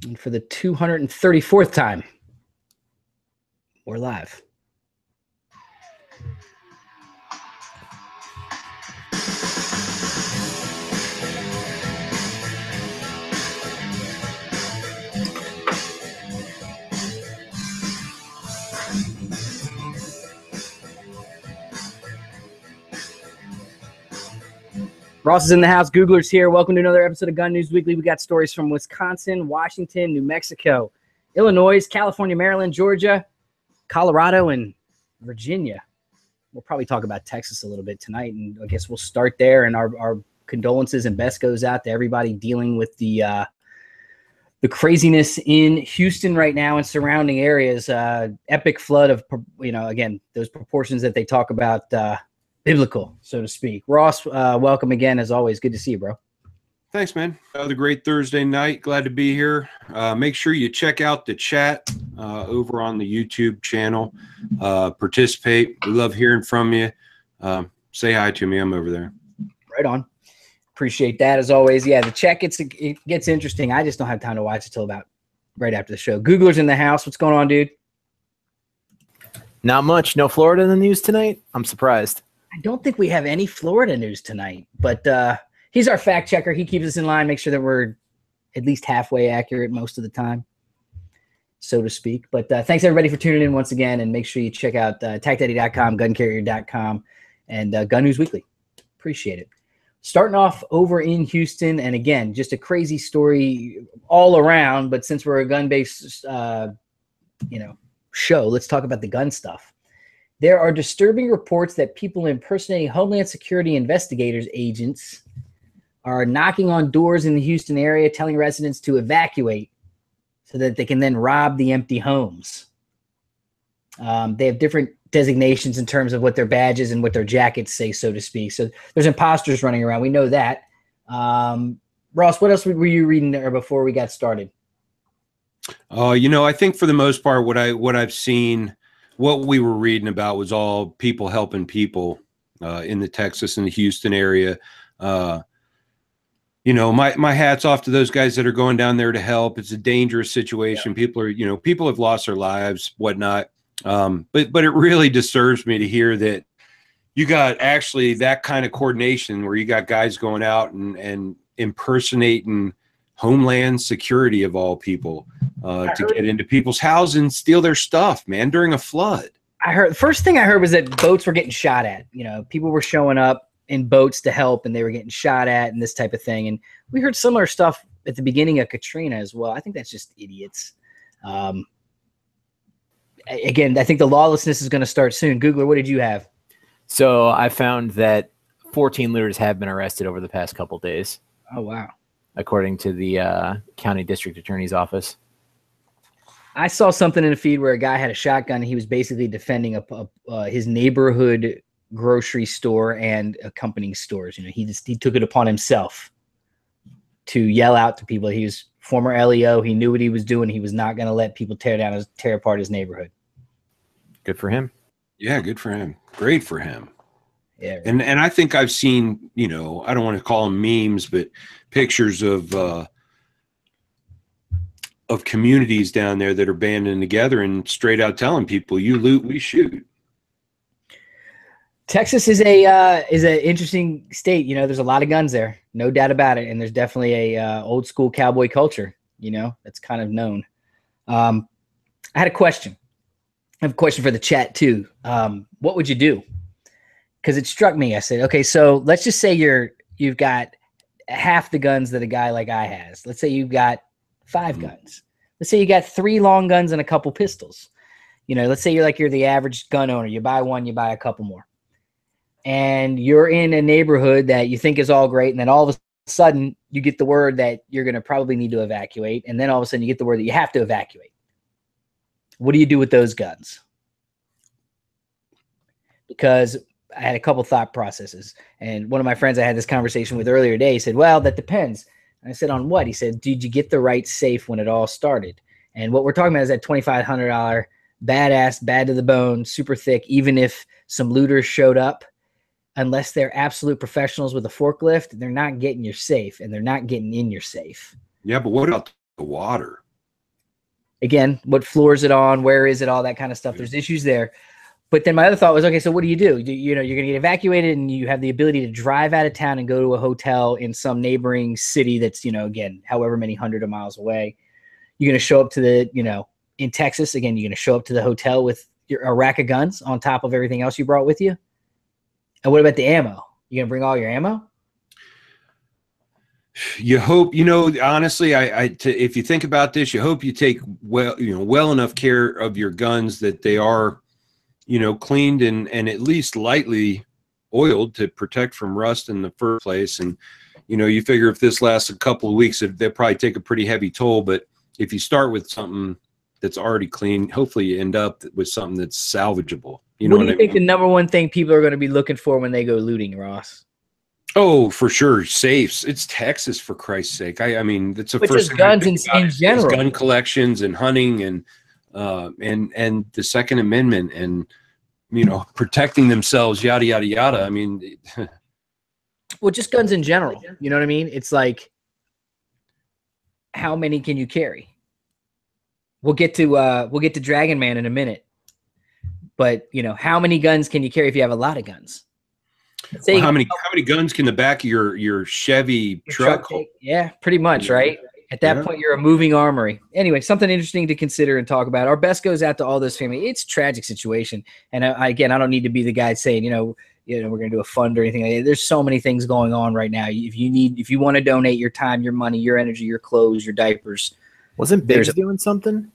And for the 234th time, we're live. Ross is in the house. Googler's here. Welcome to another episode of Gun News Weekly. We got stories from Wisconsin, Washington, New Mexico, Illinois, California, Maryland, Georgia, Colorado, and Virginia. We'll probably talk about Texas a little bit tonight, and I guess we'll start there. And our condolences and best goes out to everybody dealing with the craziness in Houston right now and surrounding areas. Epic flood of, again, those proportions that they talk about. Biblical, so to speak. Ross, welcome again, as always. Good to see you, bro. Thanks, man. Another great Thursday night. Glad to be here. Make sure you check out the chat over on the YouTube channel. Participate. We love hearing from you. Say hi to me. I'm over there. Right on. Appreciate that, as always. Yeah, the chat gets interesting. I just don't have time to watch it till about right after the show. Googler's in the house. What's going on, dude? Not much. No Florida in the news tonight? I'm surprised. I don't think we have any Florida news tonight, but he's our fact checker. He keeps us in line, make sure that we're at least halfway accurate most of the time, so to speak. But thanks, everybody, for tuning in once again, and make sure you check out TacDaddy.com, GunCarrier.com, and Gun News Weekly. Appreciate it. Starting off over in Houston, and again, just a crazy story all around, but since we're a gun-based show, let's talk about the gun stuff. There are disturbing reports that people impersonating Homeland Security investigators agents are knocking on doors in the Houston area, telling residents to evacuate so that they can then rob the empty homes. They have different designations in terms of what their badges and what their jackets say, so to speak. So there's imposters running around. We know that. Ross, what else were you reading there before we got started? I think for the most part, what I've seen, what we were reading about was all people helping people in the Texas and the Houston area. My hat's off to those guys that are going down there to help. It's a dangerous situation. Yeah. People have lost their lives, whatnot. But it really disturbs me to hear that you got actually that kind of coordination where you got guys going out and impersonating Homeland Security of all people to get into people's houses and steal their stuff, man, during a flood. The first thing I heard was that boats were getting shot at. People were showing up in boats to help and they were getting shot at and this type of thing. And we heard similar stuff at the beginning of Katrina as well. I think that's just idiots. Again, I think the lawlessness is going to start soon. Googler, what did you have? So I found that 14 looters have been arrested over the past couple days. Oh, wow. According to the county district attorney's office. I saw something in the feed where a guy had a shotgun. And he was basically defending his neighborhood grocery store and accompanying stores. He took it upon himself to yell out to people. He was former LEO. He knew what he was doing. He was not going to let people tear apart his neighborhood. Good for him. Yeah, good for him. Great for him. Yeah, right. And I think I've seen, I don't want to call them memes, but pictures of communities down there that are banding together and straight out telling people, you loot, we shoot. Texas is an interesting state. There's a lot of guns there, no doubt about it, and there's definitely a old school cowboy culture. That's kind of known. I had a question. I have a question for the chat too. What would you do? Because it struck me. I said, okay, so let's just say you've got half the guns that a guy like I has. Let's say you've got 5 guns. Let's say you got 3 long guns and a couple pistols. Let's say you're the average gun owner. You buy one, you buy a couple more. And you're in a neighborhood that you think is all great, and then all of a sudden you get the word that you're going to probably need to evacuate, and then all of a sudden you get the word that you have to evacuate. What do you do with those guns? Because I had a couple thought processes, and one of my friends I had this conversation with earlier today, he said, well, that depends. And I said, on what? He said, did you get the right safe when it all started? And what we're talking about is that $2,500 badass, bad to the bone, super thick, even if some looters showed up, unless they're absolute professionals with a forklift, they're not getting your safe, and they're not getting in your safe. Yeah, but what about the water? again, what floor is it on? Where is it? All that kind of stuff. There's issues there. But then my other thought was, okay, so what do? You know, you're going to get evacuated and you have the ability to drive out of town and go to a hotel in some neighboring city that's, you know, again, however many hundred of miles away. You're going to show up to the, you know, in Texas, again, you're going to show up to the hotel with a rack of guns on top of everything else you brought with you. And what about the ammo? You going to bring all your ammo? You hope, you know, honestly, if you think about this, you hope you take well enough care of your guns that they are, you know, cleaned and at least lightly oiled to protect from rust in the first place. And, you know, you figure if this lasts a couple of weeks, they'll probably take a pretty heavy toll. But if you start with something that's already clean, hopefully you end up with something that's salvageable. You know what do you think the number one thing people are going to be looking for when they go looting, Ross? Oh, for sure, safes. It's Texas, for Christ's sake. I mean, that's the first thing. Guns in general, gun collections and hunting and the Second Amendment and, you know, protecting themselves, yada yada yada. I mean, well, just guns in general. You know what I mean? It's like, how many can you carry? We'll get to Dragon Man in a minute, but you know, how many guns can you carry if you have a lot of guns? Well, how many guns can the back of your Chevy truck hold? Yeah, pretty much, right? At that point, you're a moving armory. Anyway, something interesting to consider and talk about. Our best goes out to all those family. It's a tragic situation, and again, I don't need to be the guy saying, you know, we're going to do a fund or anything like that. There's so many things going on right now. If you want to donate your time, your money, your energy, your clothes, your diapers. Wasn't Biggs doing something?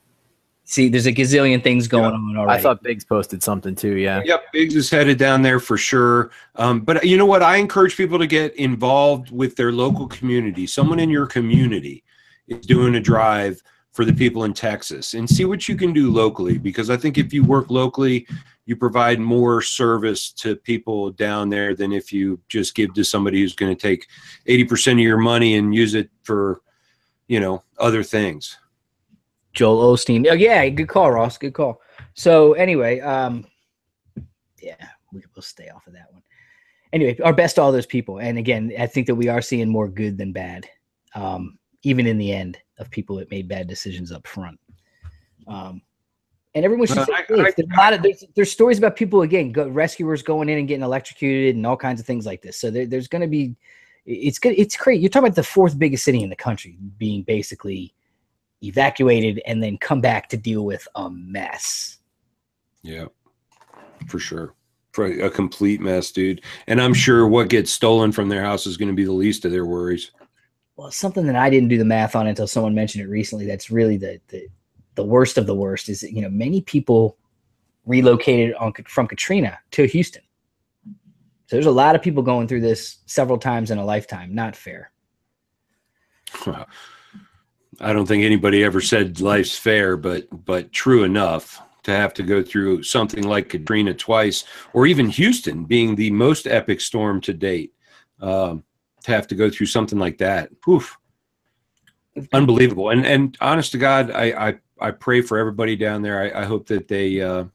See, there's a gazillion things going on already. I thought Biggs posted something too. Yeah. Yep. Biggs is headed down there for sure. But you know what? I encourage people to get involved with their local community. Someone in your community is doing a drive for the people in Texas and see what you can do locally. Because I think if you work locally, you provide more service to people down there than if you just give to somebody who's going to take 80% of your money and use it for, you know, other things. Joel Osteen. Oh, yeah, good call, Ross. Good call. So anyway, yeah, we'll stay off of that one. Anyway, our best to all those people. And again, I think that we are seeing more good than bad, even in the end, of people that made bad decisions up front. And everyone should there's stories about people, again, rescuers going in and getting electrocuted and all kinds of things like this. So there's going to be, it's good. It's crazy. You're talking about the fourth biggest city in the country being basically evacuated and then come back to deal with a mess. Yeah, for sure. For a complete mess, dude. And I'm sure what gets stolen from their house is going to be the least of their worries. Well, something that I didn't do the math on until someone mentioned it recently, that's really the worst of the worst, is that, you know, many people relocated from Katrina to Houston. So there's a lot of people going through this several times in a lifetime. Not fair. I don't think anybody ever said life's fair, but true enough to have to go through something like Katrina twice, or even Houston being the most epic storm to date, to have to go through something like that. Oof. Unbelievable. And honest to God, I pray for everybody down there. I hope that they, I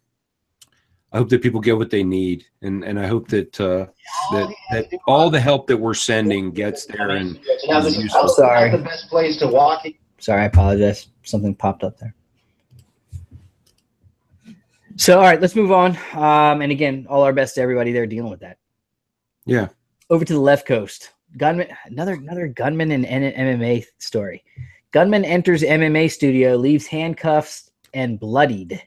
hope that people get what they need. And I hope that, that all the help that we're sending gets there. And I'm sorry. The best place to walk. Sorry, I apologize. Something popped up there. So, all right, let's move on. And again, all our best to everybody there dealing with that. Yeah. Over to the left coast. Gunman, another gunman in MMA story. Gunman enters MMA studio, leaves handcuffs and bloodied.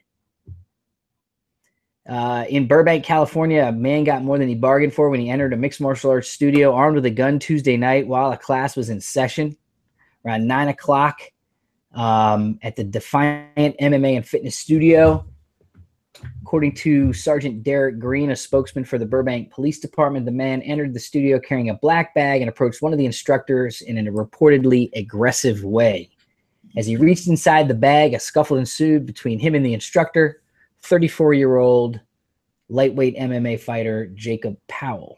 In Burbank, California, a man got more than he bargained for when he entered a mixed martial arts studio armed with a gun Tuesday night while a class was in session. Around 9 o'clock at the Defiant MMA and Fitness Studio. According to Sergeant Derek Green, a spokesman for the Burbank Police Department, the man entered the studio carrying a black bag and approached one of the instructors in a reportedly aggressive way. As he reached inside the bag, a scuffle ensued between him and the instructor, 34-year-old lightweight MMA fighter Jacob Powell.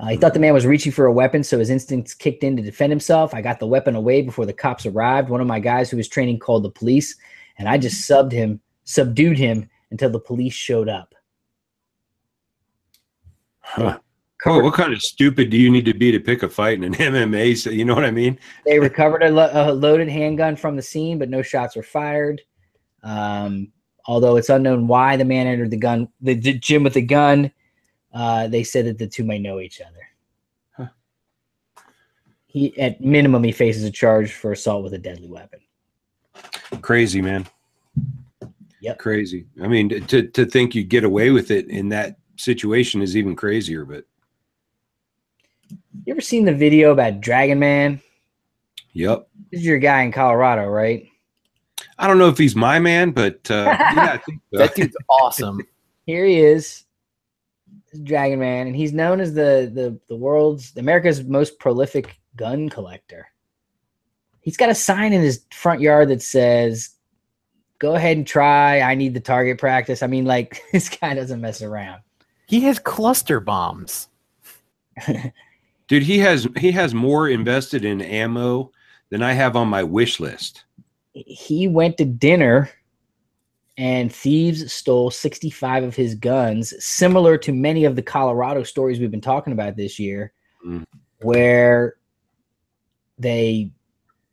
He thought the man was reaching for a weapon, so his instincts kicked in to defend himself. I got the weapon away before the cops arrived. One of my guys who was training called the police, and I just subdued him until the police showed up. Huh. what kind of stupid do you need to be to pick a fight in an MMA? So, you know what I mean? They recovered a loaded handgun from the scene, but no shots were fired. Although it's unknown why the man entered the gym with the gun. They said that the two may know each other. At minimum, he faces a charge for assault with a deadly weapon. Crazy, man. Yep. Crazy. I mean, to think you get away with it in that situation is even crazier. But you ever seen the video about Dragon Man? Yep. This is your guy in Colorado, right? I don't know if he's my man, but yeah, I think so. That dude's awesome. Here he is, Dragon Man, and he's known as America's most prolific gun collector. He's got a sign in his front yard that says, "Go ahead and try. I need the target practice." I mean, like, this guy doesn't mess around. He has cluster bombs. Dude, he has more invested in ammo than I have on my wish list. He went to dinner and thieves stole 65 of his guns, similar to many of the Colorado stories we've been talking about this year, where they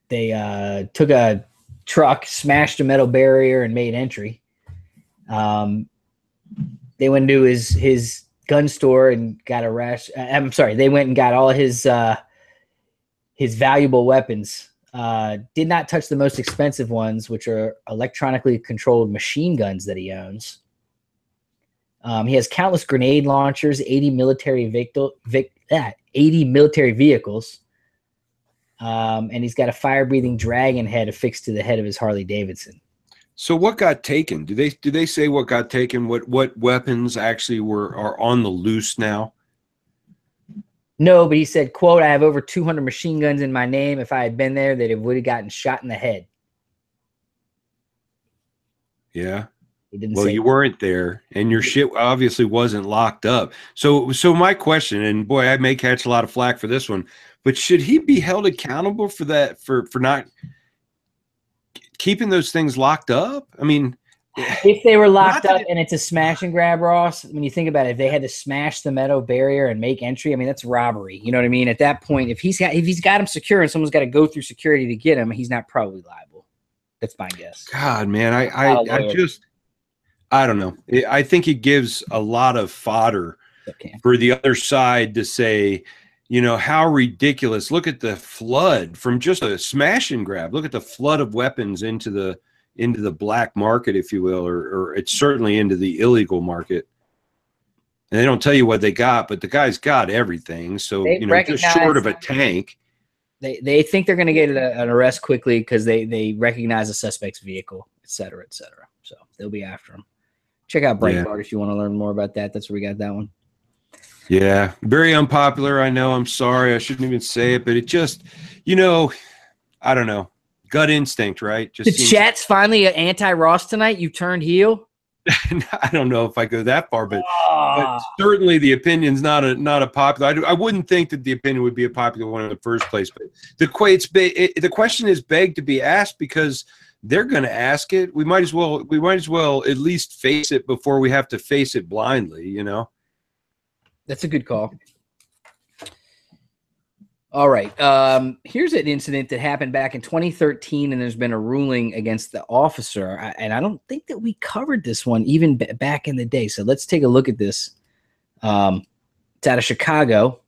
took a truck, smashed a metal barrier, and made entry. They went into his gun store and got I'm sorry, they went and got all his valuable weapons. Did not touch the most expensive ones, which are electronically controlled machine guns that he owns. He has countless grenade launchers, 80 military vehicles, and he's got a fire-breathing dragon head affixed to the head of his Harley Davidson. So what got taken? Do they say what got taken? What weapons actually are on the loose now? No, but he said, quote, "I have over 200 machine guns in my name. If I had been there, they would have gotten shot in the head." Yeah. He didn't well, say you that. weren't there, and your shit obviously wasn't locked up. So my question, and boy, I may catch a lot of flack for this one, but should he be held accountable for that, for not keeping those things locked up? I mean, if they were locked up and it's a smash and grab, Ross, when you think about it, if they had to smash the metal barrier and make entry, I mean, that's robbery. You know what I mean? At that point, if he's got him secure and someone's got to go through security to get him, he's not probably liable. That's my guess. God, man, I don't know. I think it gives a lot of fodder for the other side to say, you know, how ridiculous. Look at the flood from just a smash and grab. Look at the flood of weapons into the black market, if you will, or it's certainly into the illegal market. And they don't tell you what they got, but the guy's got everything. So, just short of a tank. They think they're going to get an arrest quickly because they recognize the suspect's vehicle, et cetera, et cetera. So they'll be after him. Check out Breitbart if you want to learn more about that. That's where we got that one. Yeah, very unpopular. I know. I'm sorry. I shouldn't even say it, but it just, I don't know. Gut instinct, right? Just the chat's finally anti-Ross tonight. You turned heel. I don't know if I go that far, but certainly the opinion's not a popular. I wouldn't think that the opinion would be a popular one in the first place. But the question is begged to be asked because they're going to ask it. We might as well at least face it before we have to face it blindly. That's a good call. All right. Here's an incident that happened back in 2013, and there's been a ruling against the officer. And I don't think that we covered this one even back in the day. So let's take a look at this. It's out of Chicago.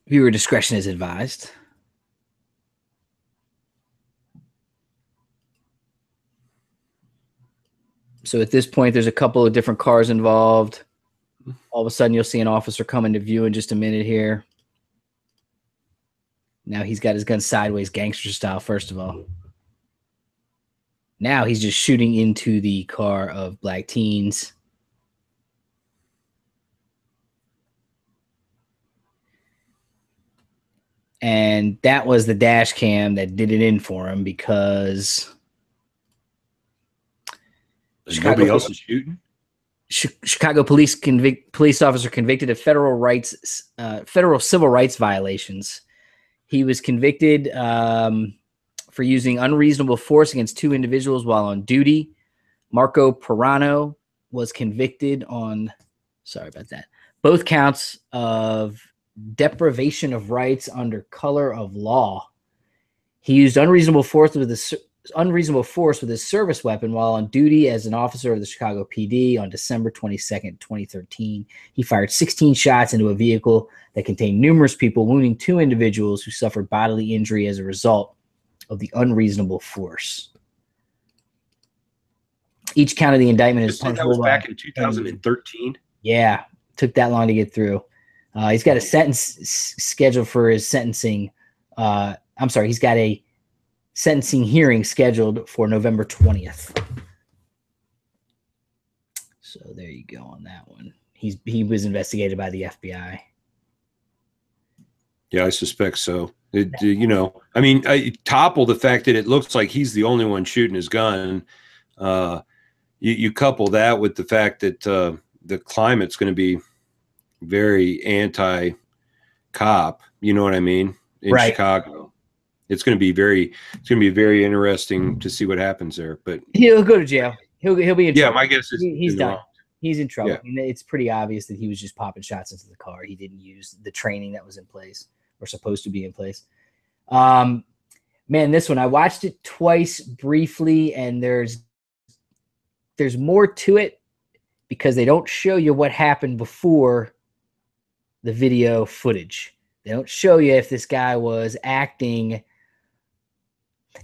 Viewer discretion is advised. So at this point, there's a couple of different cars involved. All of a sudden, you'll see an officer come into view in just a minute here. Now he's got his gun sideways, gangster style, first of all. Now he's just shooting into the car of black teens. And that was the dash cam that did it in for him because nobody else is shooting. Chicago police officer convicted of federal civil rights violations. He was convicted for using unreasonable force against 2 individuals while on duty. Marco Pirano was convicted on, sorry about that, both counts of deprivation of rights under color of law. He used unreasonable force with his service weapon while on duty as an officer of the Chicago PD on December 22nd, 2013. He fired 16 shots into a vehicle that contained numerous people, wounding 2 individuals who suffered bodily injury as a result of the unreasonable force. Each count of the indictment is punishable. That was back in 2013? Yeah, took that long to get through. He's got a sentence scheduled for his sentencing. He's got a sentencing hearing scheduled for November 20th. So there you go on that one. He was investigated by the FBI. Yeah, I suspect so. I topple the fact that it looks like he's the only one shooting his gun. You couple that with the fact that the climate's going to be very anti-cop. You know what I mean? In Chicago, it's going to be very interesting to see what happens there. But he'll go to jail. He'll be in trouble. Yeah, my guess is he's done. He's in trouble. Yeah. I mean, it's pretty obvious that he was just popping shots into the car. He didn't use the training that was in place or supposed to be in place. Man, this one, I watched it twice briefly, and there's more to it because they don't show you what happened before the video footage. They don't show you if this guy was acting.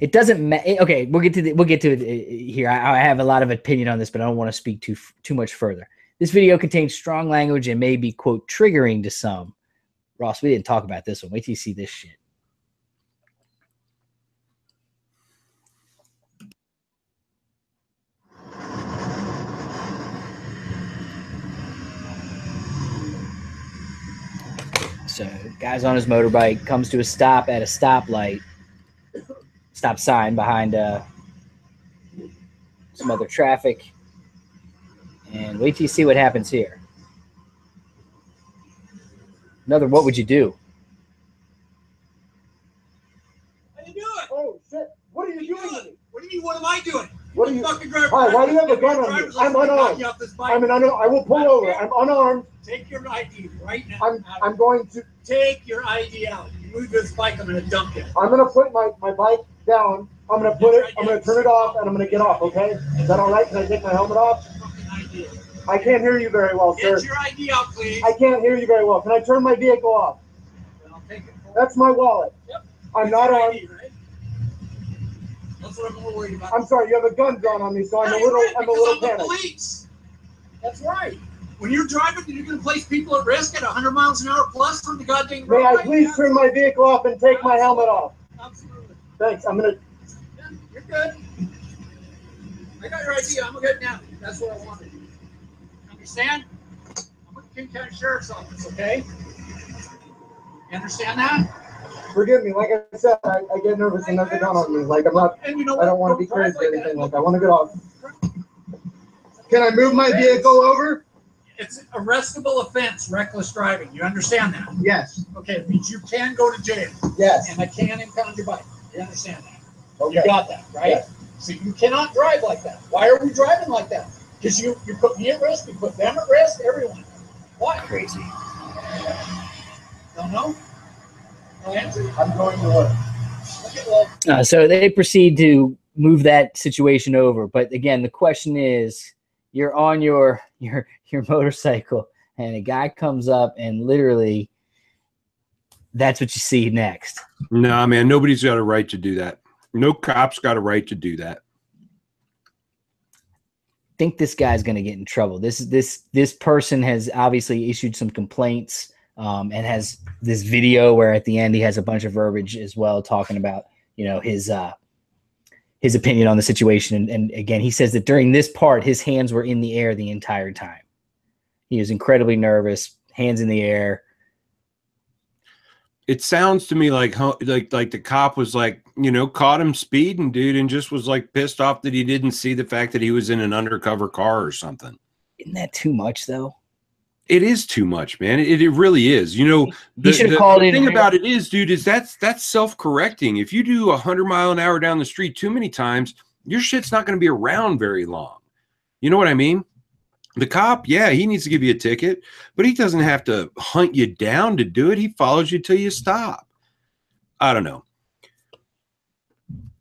It doesn't matter. Okay, we'll get to it here. I have a lot of opinion on this, but I don't want to speak too much further. This video contains strong language and may be, quote, triggering to some. Ross, we didn't talk about this one. Wait till you see this shit. So, guy's on his motorbike, comes to a stop at a stoplight, stop sign behind some other traffic. And wait till you see what happens here. Another, what would you do? How you doing? Oh, shit. What are you doing? What do you mean, what am I doing? What are you? Fucking driver. Hi, why do you have a gun on me? I'm unarmed. I will pull over. I'm unarmed. Take your ID right now. I'm going to take your ID out. You move this bike, I'm gonna dump it. I'm gonna put my bike down. I'm gonna put it. I'm gonna turn it off, and I'm gonna get off. Okay? Is that all right? Can I take my helmet off? ID. I can't hear you very well, sir. Get your ID out, please. I can't hear you very well. Can I turn my vehicle off? Then I'll take it. That's my wallet. Yep. I'm not armed. Right? That's what I'm more worried about. I'm sorry. You have a gun drawn on me, so I'm a little panicked. Police. That's right. When you're driving, you're going to place people at risk at 100 miles an hour plus from the goddamn road. May I please turn my vehicle off and take my helmet off? Absolutely. Thanks. I'm gonna. Yeah, you're good. I got your ID. I'm good now. That's what I wanted. Understand? I'm with the King County Sheriff's Office, okay? You understand that? Forgive me. Like I said, I get nervous and there's a gun on me. Like I'm not. And you know I don't want to be crazy or anything. Like I want to get off. Can I move my vehicle over? It's an arrestable offense, reckless driving. You understand that? Yes. Okay, it means you can go to jail. Yes. And I can impound your bike. You understand that? Okay. You got that, right? Yes. So you cannot drive like that. Why are we driving like that? Because you put me at risk, you put them at risk, everyone. Why? Crazy. Don't know? No answer? I'm going to work. Okay, well. So they proceed to move that situation over. But again, the question is, you're on your motorcycle and a guy comes up and literally that's what you see next. Nah, man, nobody's got a right to do that. No cop's got a right to do that. I think this guy's going to get in trouble. This person has obviously issued some complaints and has this video where at the end he has a bunch of verbiage as well talking about, his opinion on the situation. And again, he says that during this part, his hands were in the air the entire time. He was incredibly nervous, hands in the air. It sounds to me like the cop was like, caught him speeding, dude, and just was like pissed off that he didn't see the fact that he was in an undercover car or something. Isn't that too much though? It is too much, man. It really is. You know, the thing about it is, dude, is that's self-correcting. If you do 100-mile-an-hour down the street too many times, your shit's not going to be around very long. You know what I mean? The cop, yeah, he needs to give you a ticket, but he doesn't have to hunt you down to do it. He follows you till you stop. I don't know.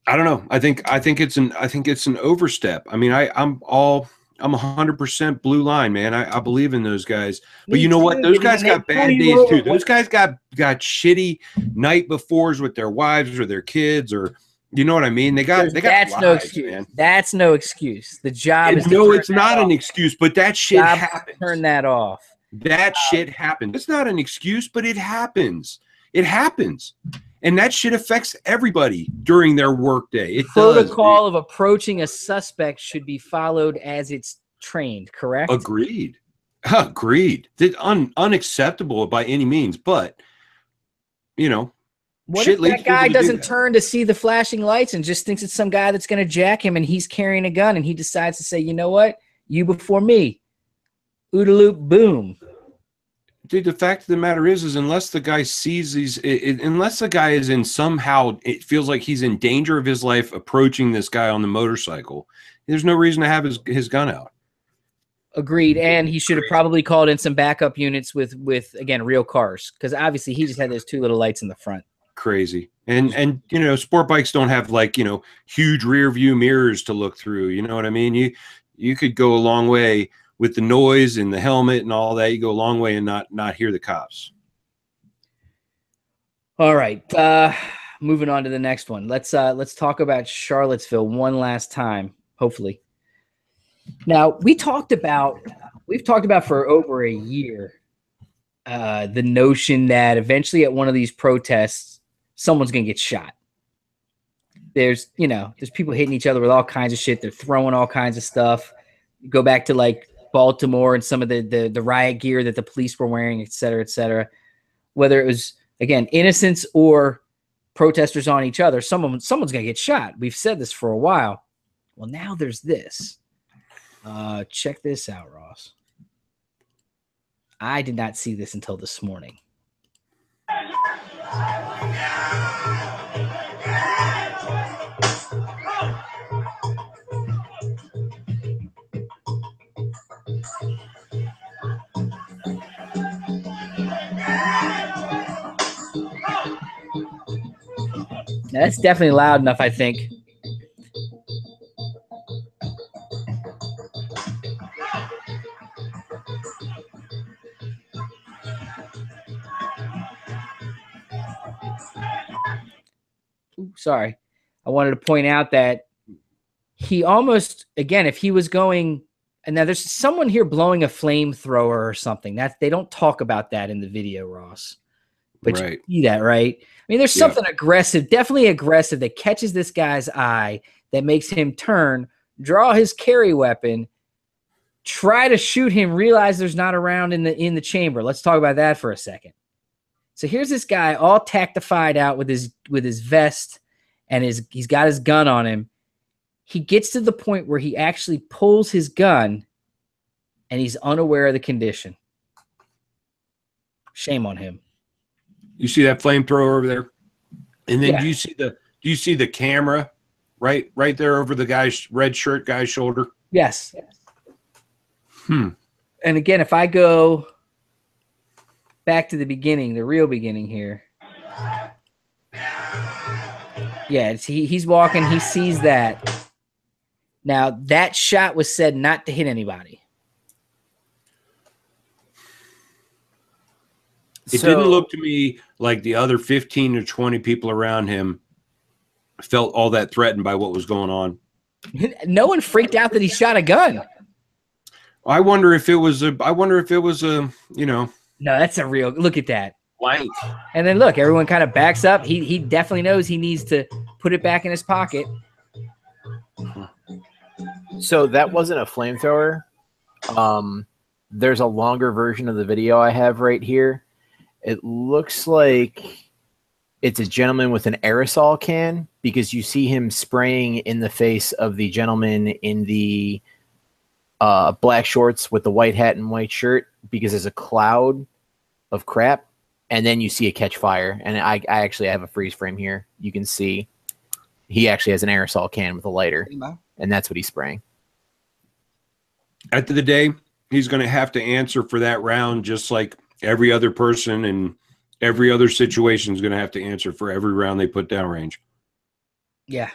I think it's an overstep. I mean, I'm 100% blue line, man. I believe in those guys. But you know what? Those guys got bad days too. Those guys got shitty night befores with their wives or their kids, or you know what I mean? They got lives, no excuse. Man. That's no excuse. The job is no, it's not an excuse, but that shit happens. Turn that off. That shit happens. It's not an excuse, but it happens. It happens. And that shit affects everybody during their workday. It protocol of approaching a suspect should be followed as it's trained, correct? Agreed. It's unacceptable by any means, but you know, what if that guy doesn't turn to see the flashing lights and just thinks it's some guy that's going to jack him and he's carrying a gun and he decides to say, you know what? You before me. OODA loop, boom. Dude, the fact of the matter is unless the guy sees these, unless the guy is in somehow, it feels like he's in danger of his life approaching this guy on the motorcycle, there's no reason to have his gun out. Agreed. And he should have probably called in some backup units with again, real cars. Because obviously he just had those two little lights in the front. Crazy. And you know, sport bikes don't have like, you know, huge rear view mirrors to look through. You know what I mean? You could go a long way with the noise and the helmet and all that. You go a long way and not hear the cops. All right. Moving on to the next one. Let's talk about Charlottesville one last time, hopefully. Now, we've talked about for over a year the notion that eventually at one of these protests, someone's going to get shot. There's people hitting each other with all kinds of shit. They're throwing all kinds of stuff. You go back to like Baltimore and some of the riot gear that the police were wearing, et cetera, et cetera. Whether it was, again, innocents or protesters on each other, someone's going to get shot. We've said this for a while. Well, now there's this. Check this out, Ross. I did not see this until this morning. Now, that's definitely loud enough, I think. Ooh, sorry. I wanted to point out that he almost, again, if he was going, and now there's someone here blowing a flamethrower or something. They don't talk about that in the video, Ross. But right. You see that, right? I mean, there's something aggressive, definitely aggressive, that catches this guy's eye, that makes him turn, draw his carry weapon, try to shoot him, realize there's not a round in the chamber. Let's talk about that for a second. So here's this guy all tactified out with his vest, and he's got his gun on him. He gets to the point where he actually pulls his gun, and he's unaware of the condition. Shame on him. You see that flamethrower over there? And then do you see the camera right there over the guy's red shirt guy's shoulder? Yes. And again, if I go back to the beginning, the real beginning here. Yeah, he's walking, he sees that. Now, that shot was said not to hit anybody. It didn't look to me like the other 15 or 20 people around him felt all that threatened by what was going on. No one freaked out that he shot a gun. I wonder if it was a, you know. No, that's a real, look at that. Blank. And then look, everyone kind of backs up. He definitely knows he needs to put it back in his pocket. So that wasn't a flamethrower. There's a longer version of the video I have right here. It looks like it's a gentleman with an aerosol can, because you see him spraying in the face of the gentleman in the black shorts with the white hat and white shirt, because there's a cloud of crap, and then you see it catch fire. And I actually have a freeze frame here. You can see he actually has an aerosol can with a lighter, and that's what he's spraying. At the end of the day, he's going to have to answer for that round, just like every other person in every other situation is going to have to answer for every round they put downrange. Yeah.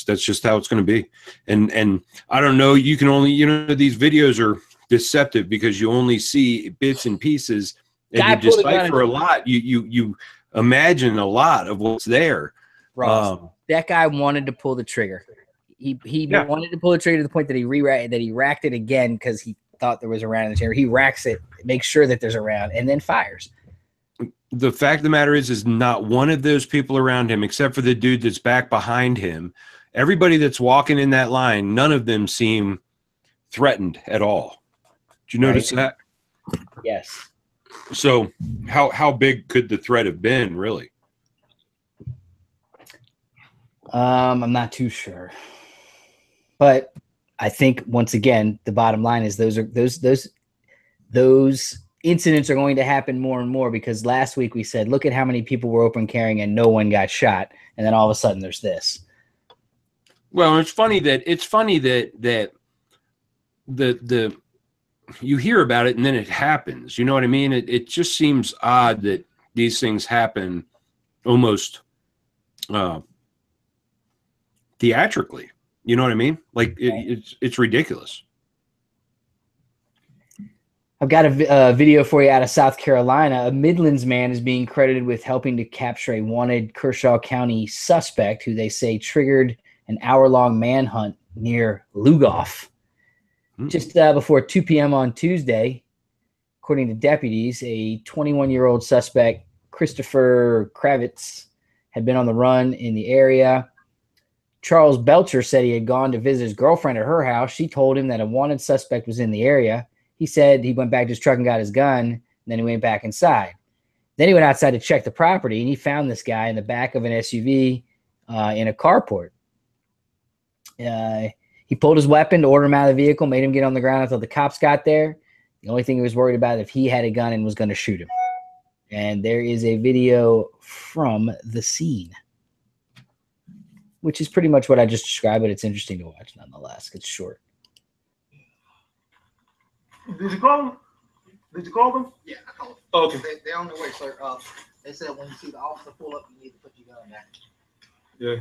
That's just how it's going to be. And I don't know, you can only, these videos are deceptive because you only see bits and pieces, and you decipher a lot. You imagine a lot of what's there. Ross, that guy wanted to pull the trigger. He wanted to pull the trigger to the point that he racked it again because he thought there was a round in the chamber. He racks it, makes sure that there's a round, and then fires. The fact of the matter is not one of those people around him, except for the dude that's back behind him. Everybody that's walking in that line, none of them seem threatened at all. Did you notice that? Yes. So how big could the threat have been, really? I'm not too sure. But I think, once again, the bottom line is those incidents are going to happen more and more, because last week we said, look at how many people were open carrying and no one got shot, and then all of a sudden there's this. Well, it's funny that the you hear about it and then it happens. You know what I mean? It just seems odd that these things happen almost theatrically. You know what I mean? Like it's ridiculous. I've got a video for you out of South Carolina. A Midlands man is being credited with helping to capture a wanted Kershaw County suspect who they say triggered an hour-long manhunt near Lugoff. Just before 2 p.m. on Tuesday, according to deputies, a 21-year-old suspect, Christopher Kravitz, had been on the run in the area. Charles Belcher said he had gone to visit his girlfriend at her house. She told him that a wanted suspect was in the area. He said he went back to his truck and got his gun, and then he went back inside. Then he went outside to check the property, and he found this guy in the back of an SUV in a carport. He pulled his weapon to order him out of the vehicle, made him get on the ground until the cops got there. The only thing he was worried about is if he had a gun and was going to shoot him. And there is a video from the scene, which is pretty much what I just described, but it's interesting to watch nonetheless. It's short. Did you call them? Did you call them? Yeah, I called them. Oh, okay. They're on their way, sir. They said when you see the officer pull up, you need to put your gun back. Yeah.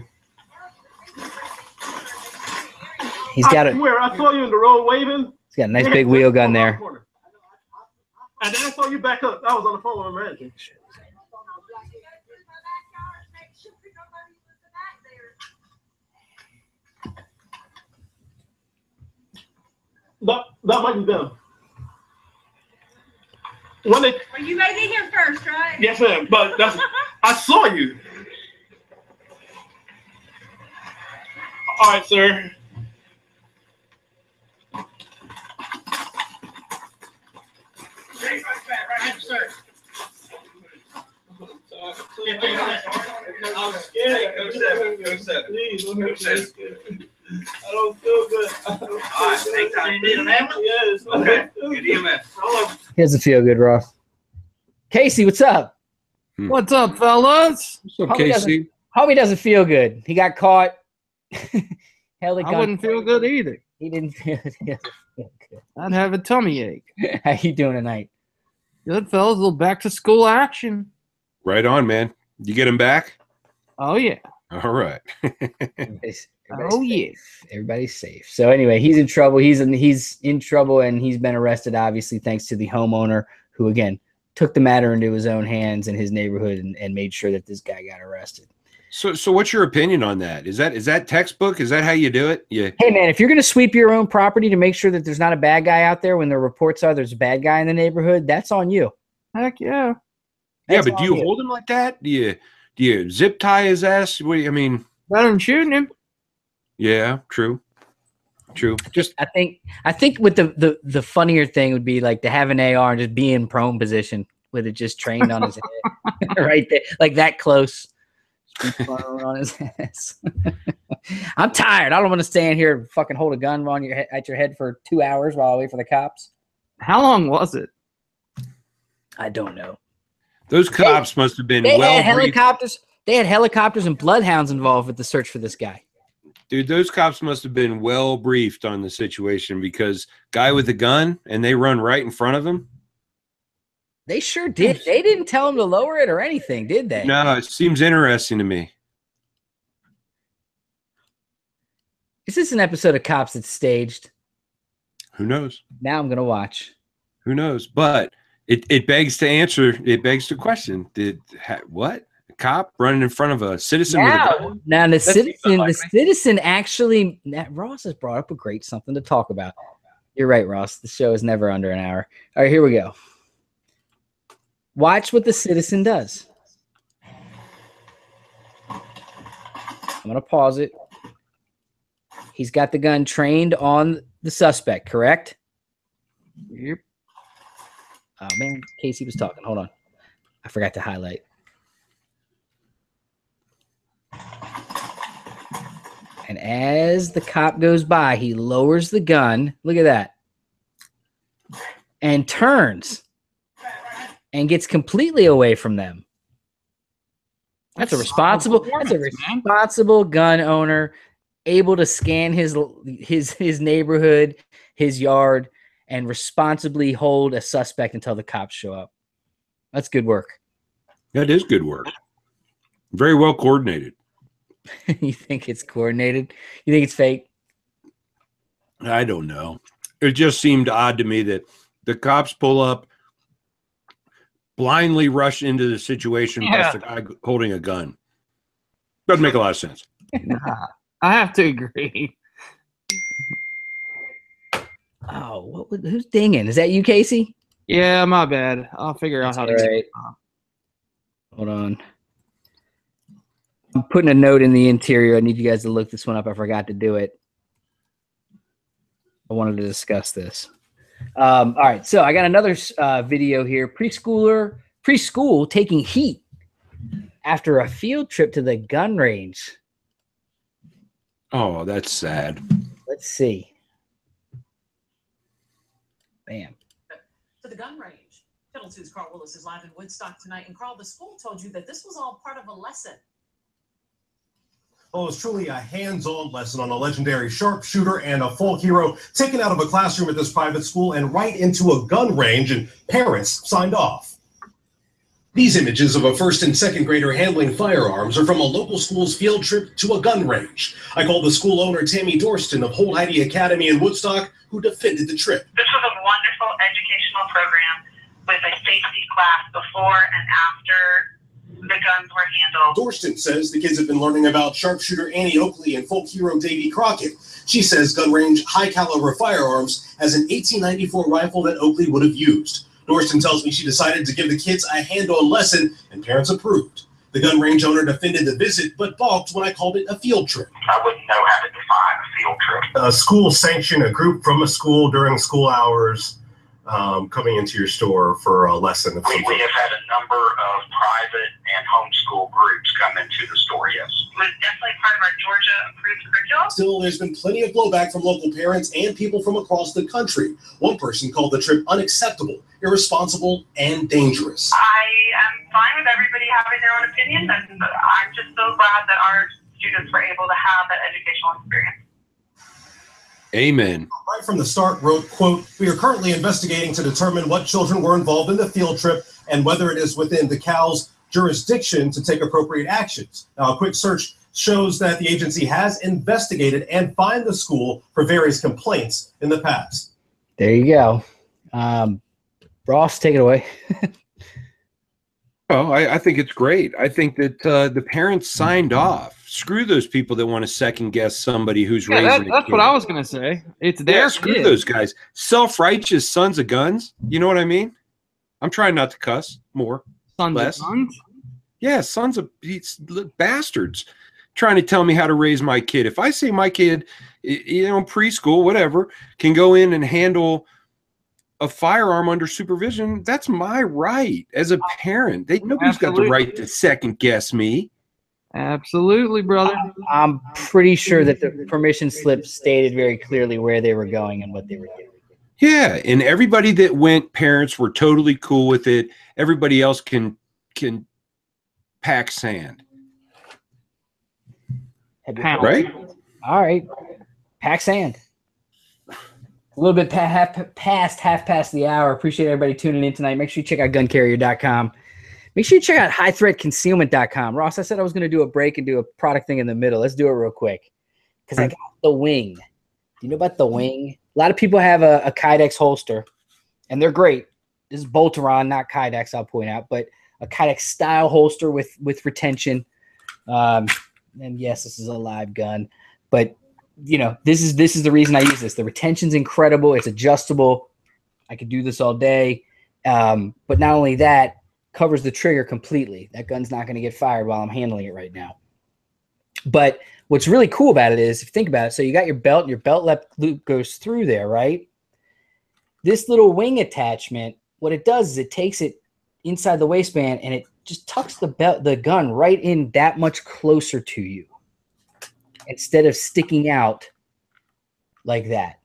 He's got I swear, I saw you in the road waving. He's got a nice big wheel gun there. And then I saw you back up. I was on the phone with my manager. That might be them. Well, you made it here first, right? Yes, ma'am. But that's I saw you. All right, sir. Right, sir. I'm scared. Go seven. Please, go seven. I don't feel good. All right, take time. You need an ambulance? Yes. Okay. Good EMS. He doesn't feel good, Ross. Casey, what's up? What's up, fellas? What's up, Casey? Homie doesn't feel good. He got caught. Held a gun. I wouldn't feel good either. He didn't feel good. I'd have a tummy ache. How you doing tonight? Good, fellas. A little back to school action. Right on, man. You get him back? Oh, yeah. All right. Everybody's Oh, safe. yeah. Everybody's safe. So anyway, he's in trouble. He's in trouble, and he's been arrested, obviously, thanks to the homeowner who, again, took the matter into his own hands in his neighborhood and made sure that this guy got arrested. So what's your opinion on that? Is that textbook? Is that how you do it? Yeah. Hey, man, if you're going to sweep your own property to make sure that there's not a bad guy out there when the reports are there's a bad guy in the neighborhood, that's on you. Heck yeah. Yeah, but do you hold him like that? Do you zip tie his ass? What do you, I mean, Better than shooting him. yeah, true. Just I think with the funnier thing would be like to have an AR and just be in prone position with it just trained on his head right there, like that close. Just be prone on his ass. I'm tired. I don't want to stand here and fucking hold a gun on at your head for 2 hours while I wait for the cops. How long was it? I don't know. Those cops must have been They well had briefed. helicopters. They had helicopters and bloodhounds involved with the search for this guy. Dude, those cops must have been well briefed on the situation, because guy with a gun and they run right in front of him. They sure did. They didn't tell him to lower it or anything, did they? No, it seems interesting to me. Is this an episode of Cops that's staged? Who knows? Now I'm going to watch. Who knows? But it begs to answer. It begs to question. What? A cop running in front of a citizen with a gun? Now the citizen actually, Ross has brought up a great something to talk about. You're right, Ross. The show is never under an hour. All right, here we go. Watch what the citizen does. I'm going to pause it. He's got the gun trained on the suspect, correct? Yep. Oh, man. Casey was talking. Hold on. I forgot to highlight. And as the cop goes by, he lowers the gun. Look at that. And turns. And gets completely away from them. That's a responsible gun owner, able to scan his neighborhood, his yard, and responsibly hold a suspect until the cops show up. That's good work. That is good work. Very well coordinated. You think it's coordinated? You think it's fake? I don't know. It just seemed odd to me that the cops pull up, blindly rush into the situation plus the guy holding a gun. Doesn't make a lot of sense. Nah, I have to agree. Oh, who's dinging? Is that you, Casey? Yeah, my bad. I'll figure out how to get it. Hold on. I'm putting a note in the interior. I need you guys to look this one up. I forgot to do it. I wanted to discuss this. All right, so I got another video here. Preschool taking heat after a field trip to the gun range. Oh, that's sad. Let's see. Bam. To the gun range. Channel 2's Carl Willis is live in Woodstock tonight. And Carl, the school told you that this was all part of a lesson. Well, it's truly a hands-on lesson on a legendary sharpshooter and a folk hero taken out of a classroom at this private school and right into a gun range, and parents signed off. These images of a first and second grader handling firearms are from a local school's field trip to a gun range. I called the school owner, Tammy Dorston of Holt Heidi Academy in Woodstock, who defended the trip. This was a wonderful educational program with a safety class before and after the guns were handled. Dorston says the kids have been learning about sharpshooter Annie Oakley and folk hero Davy Crockett. She says gun range high caliber firearms has an 1894 rifle that Oakley would have used. Dorston tells me she decided to give the kids a hand-on lesson, and parents approved. The gun range owner defended the visit, but balked when I called it a field trip. I wouldn't know how to define a field trip. A school sanctioned a group from a school during school hours coming into your store for a lesson. We have had a number of private and homeschool groups come into the store, yes. It was definitely part of our Georgia-approved curriculum. Still, there's been plenty of blowback from local parents and people from across the country. One person called the trip unacceptable, irresponsible, and dangerous. I am fine with everybody having their own opinions, and I'm just so glad that our students were able to have that educational experience. Amen. Right from the start wrote, quote, "We are currently investigating to determine what children were involved in the field trip and whether it is within the CAL's jurisdiction to take appropriate actions." Now, a quick search shows that the agency has investigated and fined the school for various complaints in the past. There you go. Ross, take it away. Oh, I think it's great. I think that the parents signed off. Screw those people that want to second guess somebody who's raising. That's what I was gonna say. It's their screw kid. those guys. Self-righteous sons of guns. You know what I mean? I'm trying not to cuss more. Sons less. of guns? Yeah, sons of bastards trying to tell me how to raise my kid. If I say my kid, preschool, whatever, can go in and handle a firearm under supervision, that's my right as a parent. Nobody's got the right to second guess me. Absolutely, brother. I'm pretty sure that the permission slip stated very clearly where they were going and what they were doing. Yeah, and everybody that went, parents were totally cool with it. Everybody else can pack sand. Right? All right. Pack sand. A little bit half past the hour. Appreciate everybody tuning in tonight. Make sure you check out guncarrier.com. Make sure you check out highthreatconcealment.com. Ross, I said I was going to do a break and do a product thing in the middle. Let's do it real quick because I got the wing. Do you know about the wing? A lot of people have a Kydex holster, and they're great. This is Boltaron, not Kydex, I'll point out, but a Kydex style holster with retention. And yes, this is a live gun, but you know, this is the reason I use this. The retention's incredible. It's adjustable. I could do this all day. But not only that, covers the trigger completely. That gun's not going to get fired while I'm handling it right now. But what's really cool about it is, if you think about it, so you got your belt, and your belt loop goes through there, right? This little wing attachment, what it does is it takes it inside the waistband and it just tucks the gun right in that much closer to you instead of sticking out like that.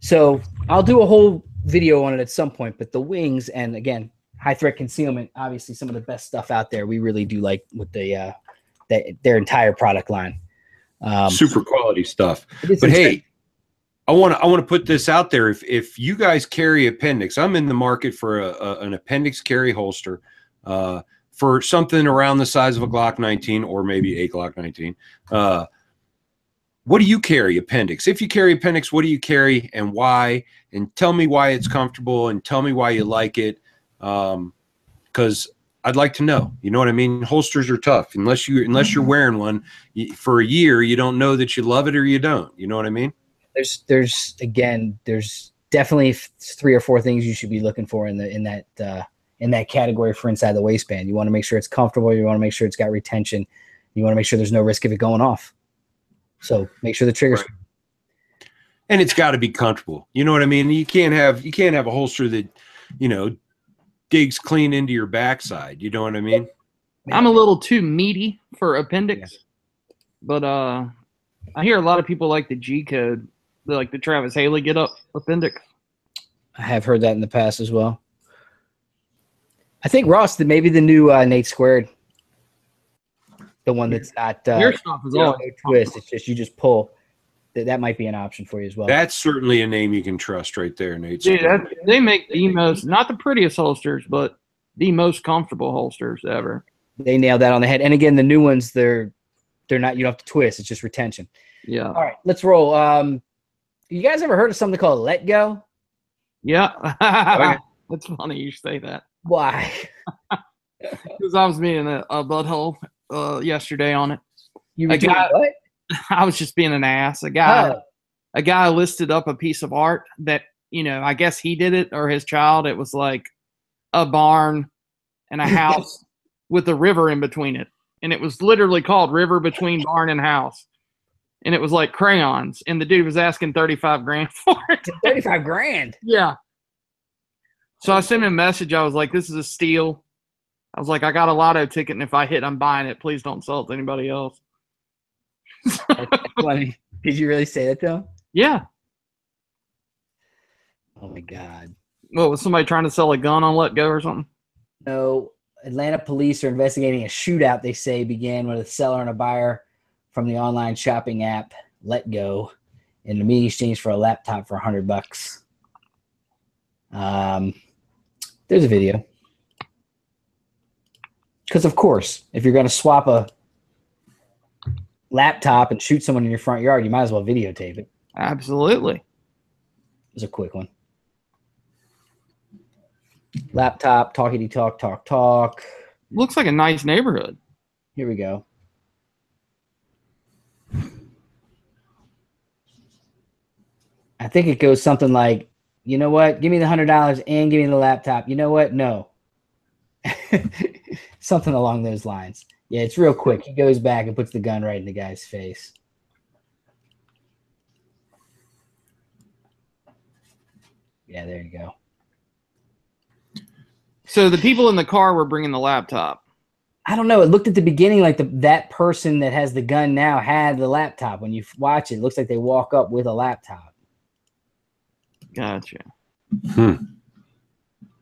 So I'll do a whole video on it at some point, but the wings, and again, high threat concealment, obviously some of the best stuff out there. We really do like with their entire product line. Super quality stuff. But hey, I want to put this out there. If you guys carry appendix, I'm in the market for an appendix carry holster for something around the size of a Glock 19 or maybe a Glock 19. What do you carry, appendix? If you carry appendix, what do you carry and why? And tell me why it's comfortable and tell me why you like it. Because I'd like to know. You know what I mean? Holsters are tough. Unless you're wearing one for a year, you don't know that you love it or you don't. You know what I mean? There's definitely 3 or 4 things you should be looking for in that category for inside the waistband. You want to make sure it's comfortable. You want to make sure it's got retention. You want to make sure there's no risk of it going off. So make sure the trigger's right. And it's got to be comfortable. You know what I mean? You can't have a holster that, you know, digs clean into your backside. You know what I mean? I'm a little too meaty for appendix, but I hear a lot of people like the G code, like the Travis Haley get up appendix. I have heard that in the past as well. I think Ross, maybe the new Nate Squared, the one that's not your stuff is all twist. It's just you just pull. That might be an option for you as well. That's certainly a name you can trust right there, Nate. Dude, they make the most, not the prettiest holsters, but the most comfortable holsters ever. They nailed that on the head. And again, the new ones, they're not, you don't have to twist. It's just retention. Yeah. All right, let's roll. You guys ever heard of something called Let Go? Yeah. Okay. That's funny you say that. Why? Because I was being a butthole yesterday on it. You were doing what? I was just being an ass. A guy listed up a piece of art that, you know, I guess he did it or his child. It was like a barn and a house with a river in between it. And it was literally called River Between Barn and House. And it was like crayons. And the dude was asking 35 grand for it. 35 grand? Yeah. So I sent him a message. I was like, this is a steal. I was like, I got a lotto ticket. And if I hit, I'm buying it. Please don't sell it to anybody else. That's funny. Did you really say that though? Yeah. Oh my God. What, was somebody trying to sell a gun on Let Go or something? No. Atlanta police are investigating a shootout they say began with a seller and a buyer from the online shopping app Let Go in the meeting exchange for a laptop for $100. There's a video. Because of course, if you're going to swap a laptop and shoot someone in your front yard, you might as well videotape it. Absolutely. It's a quick one. Laptop, talkity talk. Looks like a nice neighborhood. Here we go. I think it goes something like, you know what? Give me the $100 and give me the laptop. You know what? No. Something along those lines. Yeah, it's real quick. He goes back and puts the gun right in the guy's face. Yeah, there you go. So the people in the car were bringing the laptop. I don't know. It looked at the beginning like that person that has the gun now had the laptop. When you watch it, it looks like they walk up with a laptop. Gotcha.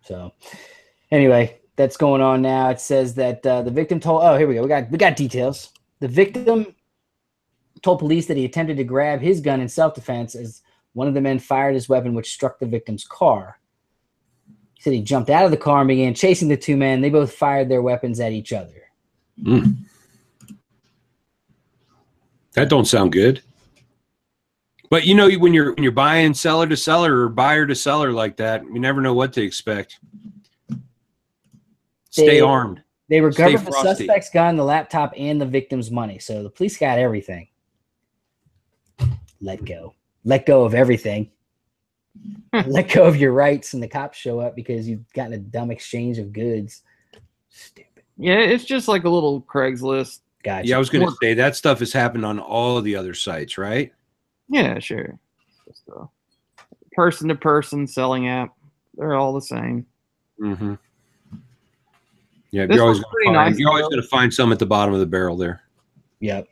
So anyway, that's going on now. It says that the victim told, oh, here we go. We got details. The victim told police that he attempted to grab his gun in self-defense as one of the men fired his weapon, which struck the victim's car. He said he jumped out of the car and began chasing the two men. They both fired their weapons at each other. That don't sound good. But you know, when you're buying seller to seller or buyer to seller like that, you never know what to expect. Stay armed. They recovered the suspect's gun, the laptop, and the victim's money. So the police got everything. Let go. Let go of everything. Let go of your rights, and the cops show up because you've gotten a dumb exchange of goods. Stupid. Yeah, it's just like a little Craigslist. Gotcha. Yeah, I was going to say that stuff has happened on all of the other sites, right? Yeah, sure. Just a person-to-person selling app. They're all the same. Mm-hmm. Yeah, This you're always one's pretty nice, going to find some at the bottom of the barrel there. Yep.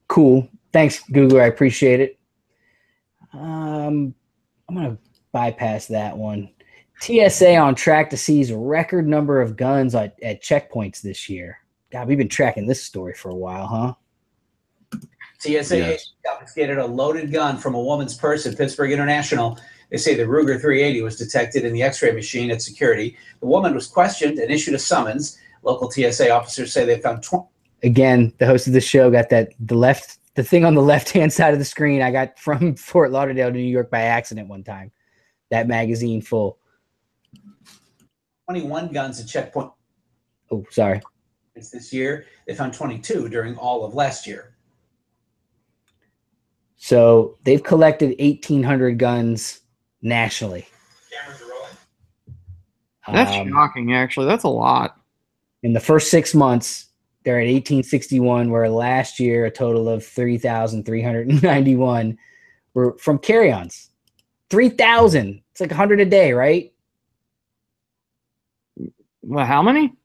Cool. Thanks, Google. I appreciate it. I'm going to bypass that one. TSA on track to seize a record number of guns at checkpoints this year. God, we've been tracking this story for a while, huh? TSA confiscated a loaded gun from a woman's purse at Pittsburgh International. They say the Ruger 380 was detected in the X-ray machine at security. The woman was questioned and issued a summons. Local TSA officers say they found Again, the host of the show got the thing on the left-hand side of the screen I got from Fort Lauderdale to New York by accident one time. That magazine full. 21 guns at checkpoint. Oh, sorry. This year, they found 22 during all of last year. So they've collected 1,800 guns nationally. Cameras are rolling. That's shocking, actually. That's a lot. In the first 6 months, they're at 1,861, where last year a total of 3,391 were from carry-ons. 3,000. It's like 100 a day, right? Well, how many?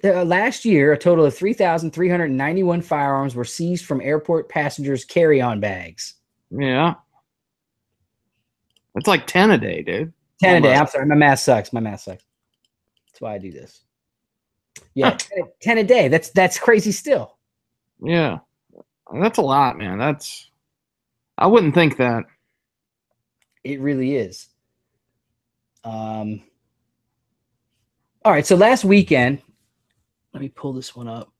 Last year, a total of 3,391 firearms were seized from airport passengers' carry-on bags. Yeah. That's like 10 a day, dude. 10 a day. I'm sorry. My math sucks. That's why I do this. Yeah, 10 a day. That's crazy still. Yeah. That's a lot, man. I wouldn't think that. It really is. All right, so last weekend, let me pull this one up.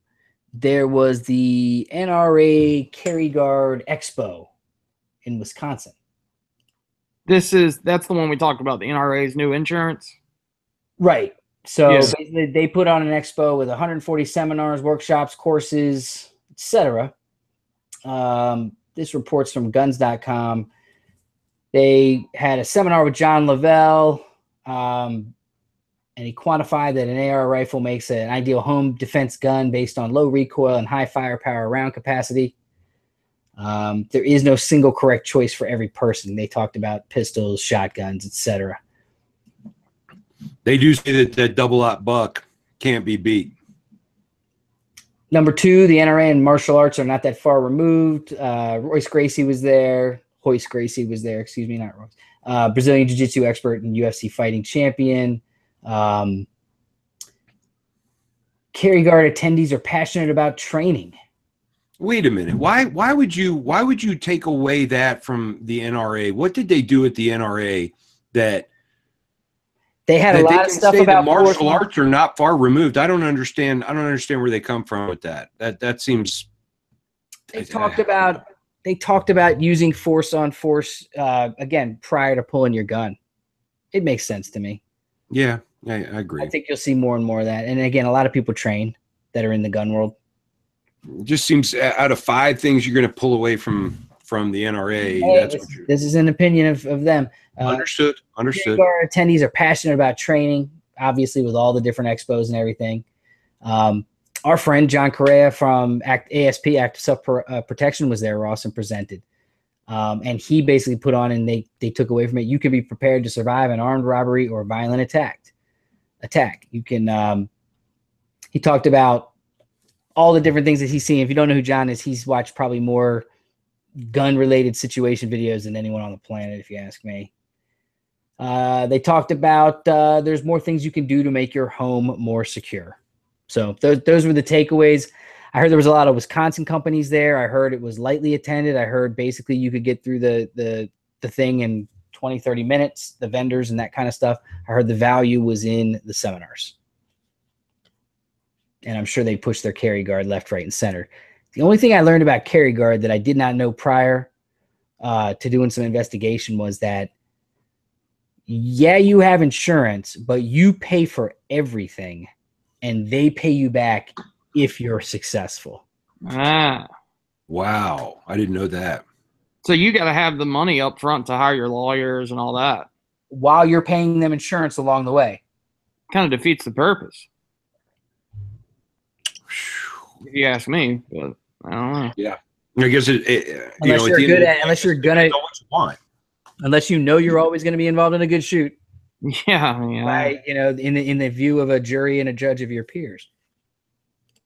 There was the NRA Carry Guard Expo in Wisconsin. That's the one we talked about, the NRA's new insurance. Right. So basically they put on an expo with 140 seminars, workshops, courses, etc. This report's from guns.com. They had a seminar with John Lavelle, and he quantified that an AR rifle makes an ideal home defense gun based on low recoil and high firepower round capacity. There is no single correct choice for every person. They talked about pistols, shotguns, etc. They do say that double-aught buck can't be beat. Number two, the NRA and martial arts are not that far removed. Royce Gracie was there. Hoyce Gracie was there. Excuse me, not Royce. Brazilian Jiu-Jitsu expert and UFC fighting champion. Carry Guard attendees are passionate about training. Wait a minute. Why would you take away that from the NRA? What did they do at the NRA that they had a lot of stuff about martial arts are not far removed? I don't understand where they come from with that. That seems. They talked about using force on force again prior to pulling your gun. It makes sense to me. Yeah, I agree. I think you'll see more and more of that. And again, a lot of people train that are in the gun world. It just seems out of 5 things you're going to pull away from the NRA. Hey, this is an opinion of them. Understood. Our attendees are passionate about training, obviously with all the different expos and everything. Our friend John Correa from ASP, Active Self-Protection, was there, Ross, and presented. And he basically put on, and they took away from it, you can be prepared to survive an armed robbery or violent attack. You can, he talked about all the different things that he's seen. If you don't know who John is, he's watched probably more gun-related situation videos than anyone on the planet, if you ask me. They talked about there's more things you can do to make your home more secure. So those were the takeaways. I heard there was a lot of Wisconsin companies there. I heard it was lightly attended. I heard basically you could get through the thing in 20, 30 minutes, the vendors and that kind of stuff. I heard the value was in the seminars. And I'm sure they pushed their Carry Guard left, right, and center. The only thing I learned about Carry Guard that I did not know prior to doing some investigation was that, yeah, you have insurance, but you pay for everything, and they pay you back if you're successful. Ah. Wow. I didn't know that. So you got to have the money up front to hire your lawyers and all that. While you're paying them insurance along the way. Kind of defeats the purpose. If you ask me, but I don't know. Yeah. I guess unless you know you're always going to be involved in a good shoot. Yeah. Right. You know, in the view of a jury and a judge of your peers.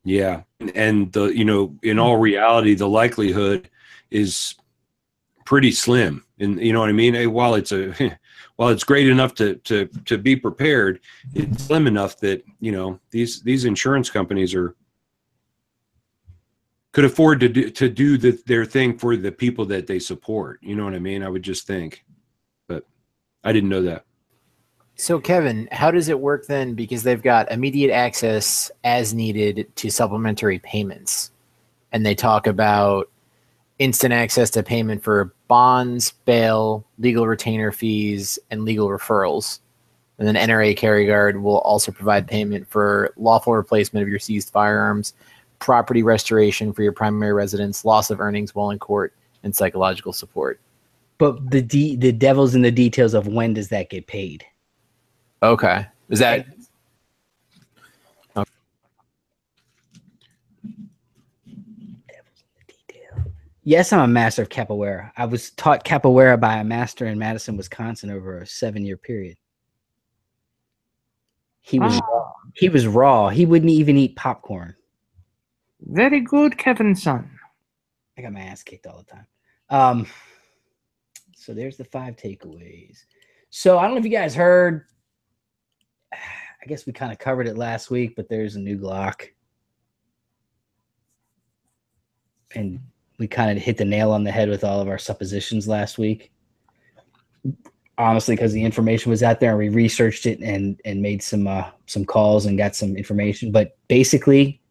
Yeah. And in all reality, the likelihood is pretty slim. And you know what I mean? While it's great enough to be prepared, it's slim enough that, these insurance companies could afford to do their thing for the people that they support. You know what I mean? I would just think, but I didn't know that. So Kevin, how does it work then? Because they've got immediate access as needed to supplementary payments. And they talk about instant access to payment for bonds, bail, legal retainer fees, and legal referrals. And then NRA Carry Guard will also provide payment for lawful replacement of your seized firearms, property restoration for your primary residence, loss of earnings while in court, and psychological support. But the devil's in the details of when does that get paid? Okay. Is that... Okay. Yes, I'm a master of capoeira. I was taught capoeira by a master in Madison, Wisconsin over a 7-year period. He was raw. He was raw. He wouldn't even eat popcorn. Very good, Kevin son. I got my ass kicked all the time. So there's the 5 takeaways. So I don't know if you guys heard. I guess we kind of covered it last week, but there's a new Glock. And we kind of hit the nail on the head with all of our suppositions last week. Honestly, because the information was out there and we researched it and made some calls and got some information. But basically,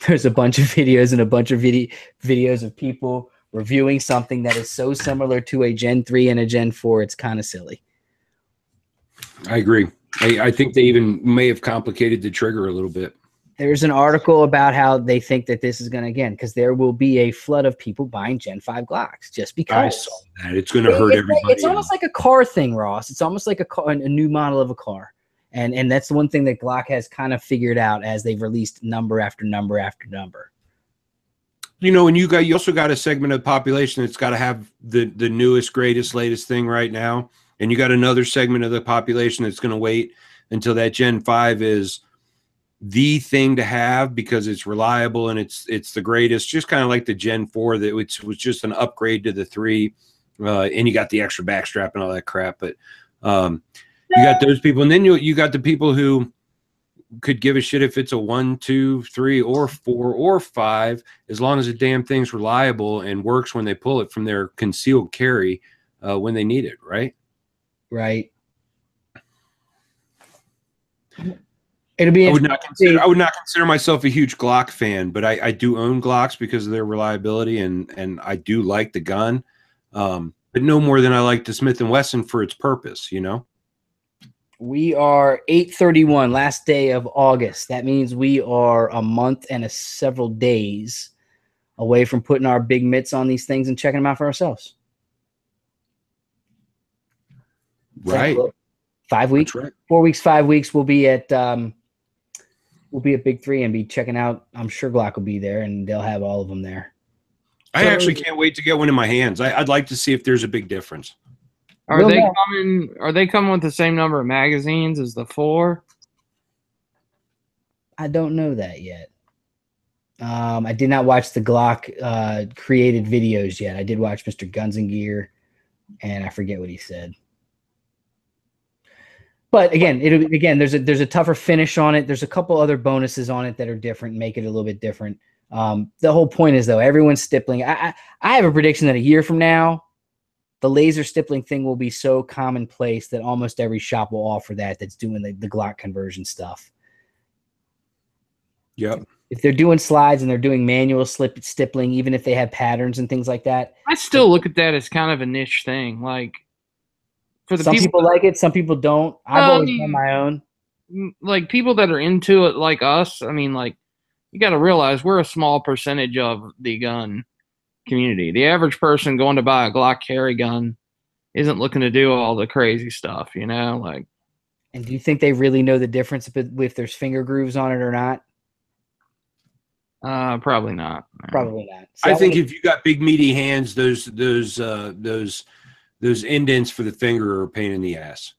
there's a bunch of videos and a bunch of videos of people reviewing something that is so similar to a Gen 3 and a Gen 4, it's kind of silly. I agree. I think they even may have complicated the trigger a little bit. There's an article about how they think that this is going to, again, because there will be a flood of people buying Gen 5 Glocks just because. I saw that. It's going to hurt everybody. It's almost like a car thing, Ross. It's almost like a new model of a car. And that's the one thing that Glock has kind of figured out as they've released number after number after number. And you also got a segment of the population that's got to have the newest, greatest, latest thing right now. And you got another segment of the population that's going to wait until that Gen 5 is the thing to have because it's reliable and it's the greatest, just kind of like the Gen 4 that was just an upgrade to the 3. And you got the extra backstrap and all that crap. But you got those people. And then you got the people who could give a shit if it's a 1, 2, 3, or 4, or 5, as long as the damn thing's reliable and works when they pull it from their concealed carry when they need it, right? Right. It'll be. I would not consider myself a huge Glock fan, but I do own Glocks because of their reliability, and I do like the gun, but no more than I like the Smith & Wesson for its purpose, We are 8/31, last day of August. That means we are a month and several days away from putting our big mitts on these things and checking them out for ourselves. Right. 5 weeks, That's right. 4 weeks, 5 weeks. We'll be at Big 3 and be checking out. I'm sure Glock will be there, and they'll have all of them there. I actually can't wait to get one in my hands. I'd like to see if there's a big difference. Are they coming with the same number of magazines as the 4? I don't know that yet. I did not watch the Glock created videos yet. I did watch Mr. Guns and Gear, and I forget what he said. But again, there's a tougher finish on it. There's a couple other bonuses on it that are different, make it a little bit different. The whole point is, though, everyone's stippling. I have a prediction that a year from now, the laser stippling thing will be so commonplace that almost every shop will offer that's doing the Glock conversion stuff. Yep. If they're doing slides and they're doing manual stippling, even if they have patterns and things like that, I still look at that as kind of a niche thing. Like, for the some people like it, some people don't. I've always done my own. Like, people that are into it, like us. I mean, like, you got to realize we're a small percentage of the gun community. The average person going to buy a Glock carry gun isn't looking to do all the crazy stuff, you know. Like, and do you think they really know the difference if there's finger grooves on it or not? Probably not. Probably not. So I think if you got big meaty hands, those indents for the finger are a pain in the ass.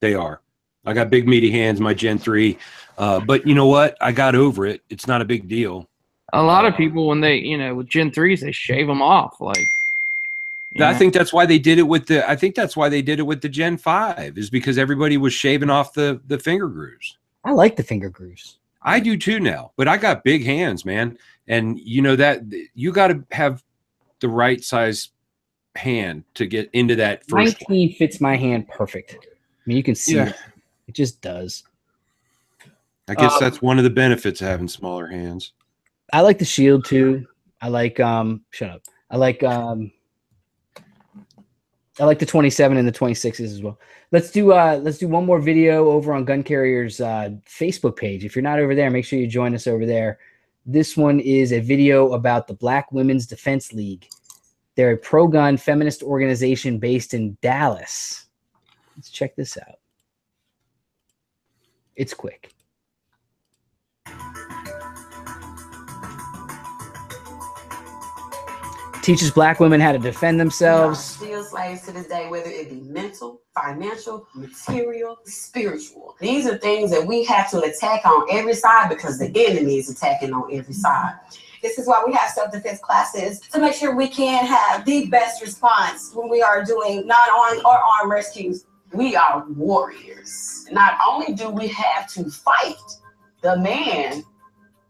They are. I got big meaty hands, my Gen 3. But you know what? I got over it. It's not a big deal. A lot of people, when they, with Gen 3s, they shave them off. Like, I think that's why they did it with the Gen 5, is because everybody was shaving off the finger grooves. I like the finger grooves. I do too now, but I got big hands, man. And you know that you got to have the right size hand to get into that first 19 fits my hand perfect. I mean, you can see it. It just does. I guess that's one of the benefits of having smaller hands. I like the shield too. I like shut up. I like the 27 and the 26s as well. Let's do one more video over on Gun Carrier's Facebook page. If you're not over there, make sure you join us over there. This one is a video about the Black Women's Defense League. They're a pro-gun feminist organization based in Dallas. Let's check this out. It's quick. Teaches Black women how to defend themselves. Still slaves to this day, whether it be mental, financial, material, spiritual. These are things that we have to attack on every side because the enemy is attacking on every side. This is why we have self-defense classes, to make sure we can have the best response when we are doing non-armed or armed rescues. We are warriors. Not only do we have to fight the man,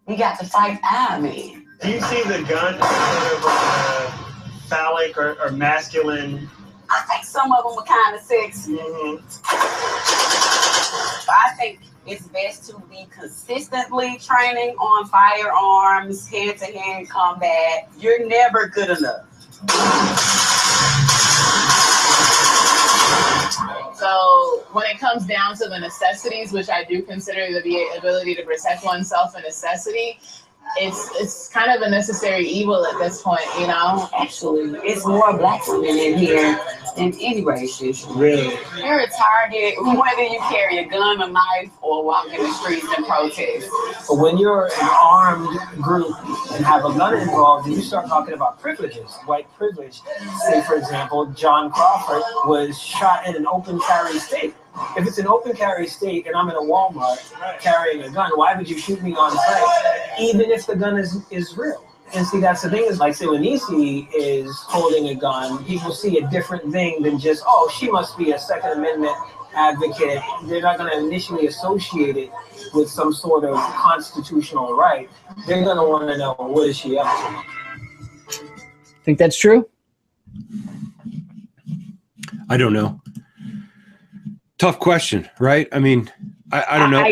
we got to fight our man. Do you see the gun as sort of a phallic or masculine? I think some of them are kind of sexy. I think it's best to be consistently training on firearms, hand-to-hand combat. You're never good enough. So when it comes down to the necessities, which I do consider the ability to protect oneself a necessity, it's kind of a necessary evil at this point, you know? Actually, it's more Black women in here than any race issue. Really? You're a target whether you carry a gun, a knife, or walk in the streets and protest. But when you're an armed group and have a gun involved, and you start talking about privileges, white privilege. Say, for example, John Crawford was shot in an open carry state. If it's an open carry state and I'm in a Walmart carrying a gun, why would you shoot me on sight, even if the gun is real? And see, that's the thing is, like, say, when Nisi is holding a gun, people see a different thing than just, oh, she must be a Second Amendment advocate. They're not going to initially associate it with some sort of constitutional right. They're going to want to know, what is she up to? Think that's true? I don't know. Tough question, right? I mean, I don't know.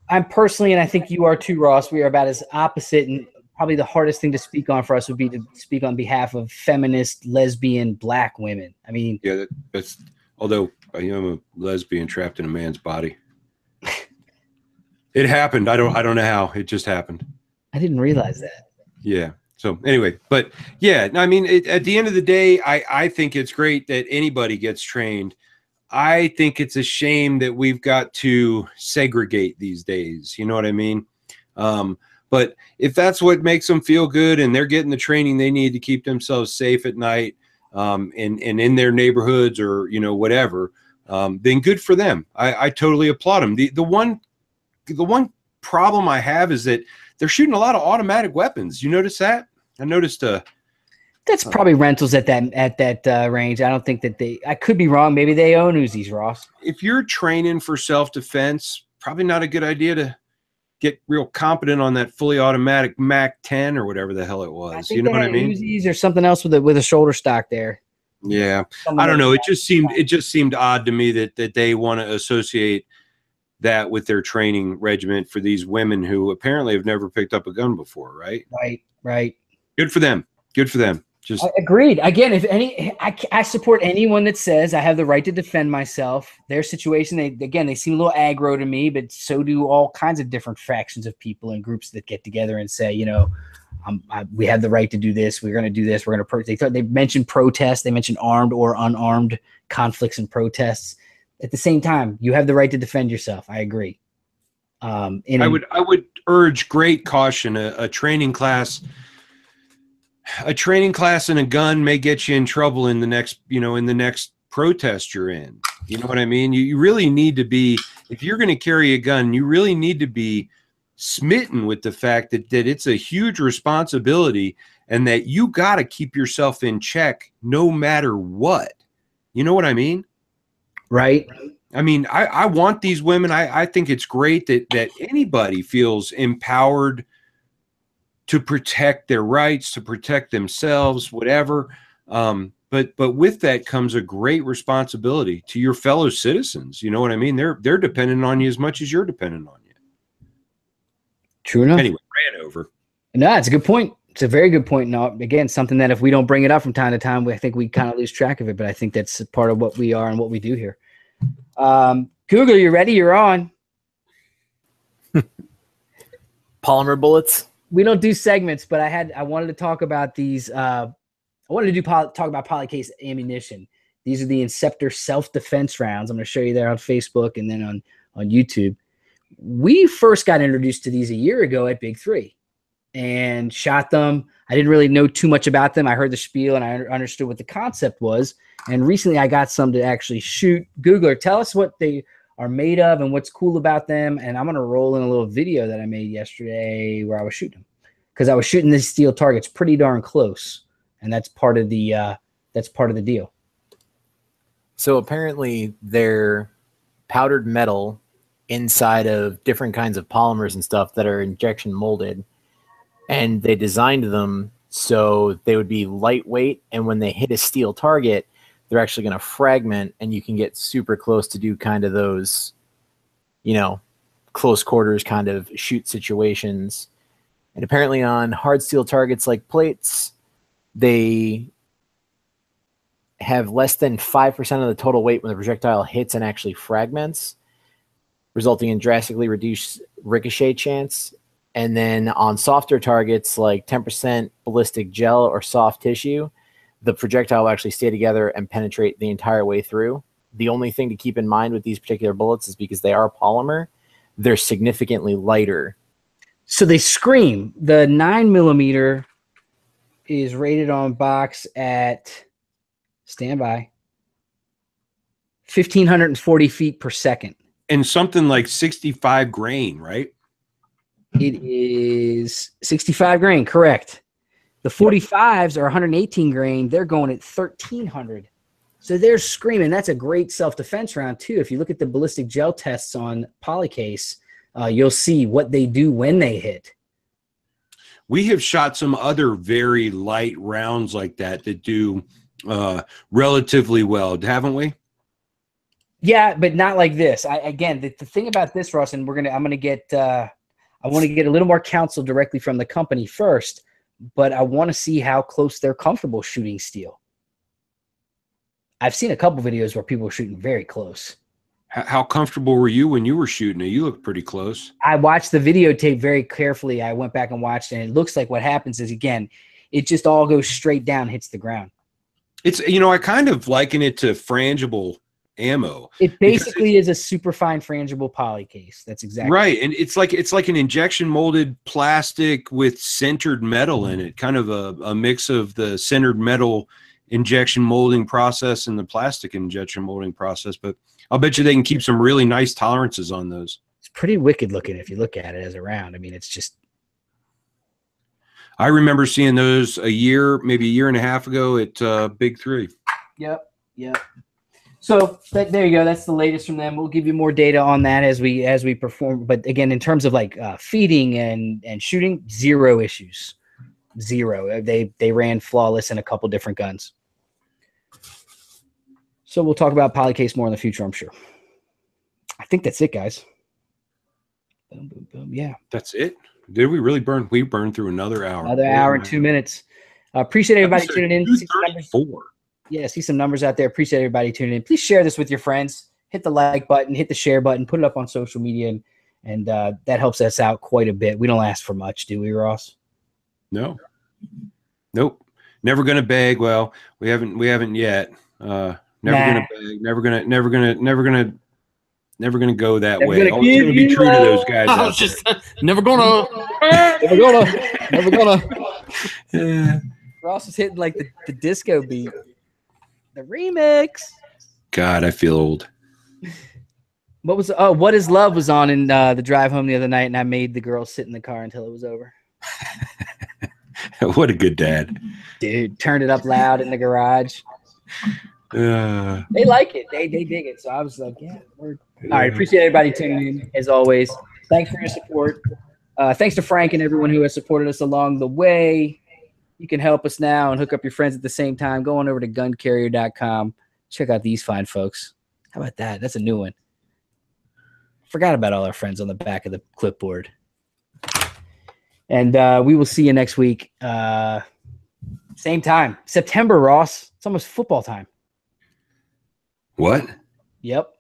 I'm personally, and I think you are too, Ross, we are about as opposite, and probably the hardest thing to speak on for us would be to speak on behalf of feminist, lesbian, Black women. I mean, yeah, that's although I am a lesbian trapped in a man's body. It happened. I don't know how. It just happened. I didn't realize that. Yeah. So anyway, but yeah, I mean, at the end of the day, I think it's great that anybody gets trained. I think it's a shame that we've got to segregate these days. You know what I mean? But if that's what makes them feel good and they're getting the training they need to keep themselves safe at night, and in their neighborhoods or, you know, whatever, then good for them. I totally applaud them. The one problem I have is that they're shooting a lot of automatic weapons. You notice that? I noticed that's probably rentals at that range. I don't think that I could be wrong. Maybe they own Uzis, Ross. If you're training for self-defense, probably not a good idea to get real competent on that fully automatic Mac 10 or whatever the hell it was. You know what I mean? Uzis or something else with a shoulder stock there. Yeah. I don't know. It just seemed odd to me that they want to associate that with their training regiment for these women who apparently have never picked up a gun before, right? Right. Good for them. Just agreed. Again, if I support anyone that says I have the right to defend myself. Their situation, they seem a little aggro to me, but so do all kinds of different factions of people and groups that get together and say, we have the right to do this. We're going to do this. We're going to. They mentioned protests. They mentioned armed or unarmed conflicts and protests. At the same time, you have the right to defend yourself. I agree. I would urge great caution. A training class and a gun may get you in trouble in the next protest you're in. You know what I mean? You really need to be, if you're going to carry a gun, you really need to be smitten with the fact that it's a huge responsibility and that you got to keep yourself in check no matter what. You know what I mean? Right. I mean, I want these women. I think it's great that anybody feels empowered to protect their rights, to protect themselves, whatever. But with that comes a great responsibility to your fellow citizens. You know what I mean? They're dependent on you as much as you're dependent on you. True enough. Anyway, ran over. No, it's a good point. It's a very good point. Now, again, something that if we don't bring it up from time to time, I think we kind of lose track of it. But I think that's part of what we are and what we do here. Google, you ready? You're on. Polymer bullets. We don't do segments, but I wanted to talk about these. I wanted to talk about Polycase ammunition. These are the Inceptor self-defense rounds. I'm going to show you there on Facebook and then on YouTube. We first got introduced to these a year ago at Big 3 and shot them. I didn't really know too much about them. I heard the spiel and I understood what the concept was. And recently I got some to actually shoot. Googler, tell us what they are made of and what's cool about them. And I'm going to roll in a little video that I made yesterday where I was shooting them, because I was shooting these steel targets pretty darn close. And that's part of the deal. So apparently they're powdered metal inside of different kinds of polymers and stuff that are injection molded. And they designed them so they would be lightweight. And when they hit a steel target, they're actually going to fragment, and you can get super close to do kind of those, close quarters kind of shoot situations. And apparently on hard steel targets like plates, they have less than 5% of the total weight when the projectile hits and actually fragments, resulting in drastically reduced ricochet chance. And then on softer targets like 10% ballistic gel or soft tissue, the projectile will actually stay together and penetrate the entire way through. The only thing to keep in mind with these particular bullets is because they are polymer, they're significantly lighter. So they scream. The 9mm is rated on box at, standby, 1,540 feet per second. And something like 65 grain, right? It is 65 grain, correct. The 45s are 118 grain. They're going at 1,300. So they're screaming. That's a great self-defense round, too. If you look at the ballistic gel tests on Polycase, you'll see what they do when they hit. We have shot some other very light rounds like that do relatively well, haven't we? Yeah, but not like this. Again, the thing about this, Ross, and I want to get a little more counsel directly from the company first, but I want to see how close they're comfortable shooting steel. I've seen a couple videos where people were shooting very close. How comfortable were you when you were shooting it? You looked pretty close. I watched the videotape very carefully. I went back and watched it, and it looks like what happens is, again, it just all goes straight down, hits the ground. It's, I kind of liken it to frangible ammo. It basically is a super fine frangible Polycase. That's exactly right. And it's like an injection molded plastic with centered metal in it, kind of a mix of the centered metal injection molding process and the plastic injection molding process. But I'll bet you they can keep some really nice tolerances on those. It's pretty wicked looking if you look at it as a round. I mean, it's just I remember seeing those maybe a year and a half ago at Big 3. Yep. So there you go. That's the latest from them. We'll give you more data on that as we perform. But again, in terms of like feeding and shooting, 0 issues, 0. They ran flawless in a couple different guns. So we'll talk about Polycase more in the future, I'm sure. I think that's it, guys. Boom, boom, boom. Yeah, that's it. Did we really burn? We burned through another hour. Another hour and 2 minutes. Appreciate everybody tuning in. See some numbers out there. Appreciate everybody tuning in. Please share this with your friends. Hit the like button, hit the share button, put it up on social media, and that helps us out quite a bit. We don't ask for much, do we, Ross? No. Nope. Never gonna beg. Well, we haven't yet. Never gonna beg. Never gonna go that way. Always gonna be true to those guys. I was just never gonna. Ross is hitting like the disco beat. The remix. God, I feel old. What Is Love was on in the drive home the other night, and I made the girls sit in the car until it was over. What a good dad. Dude, turned it up loud in the garage. They like it. They dig it. So I was like, yeah. All right. Appreciate everybody tuning in, as always. Thanks for your support. Thanks to Frank and everyone who has supported us along the way. You can help us now and hook up your friends at the same time. Go on over to guncarrier.com. Check out these fine folks. How about that? That's a new one. Forgot about all our friends on the back of the clipboard. And we will see you next week. Same time. September, Ross. It's almost football time. What? Yep.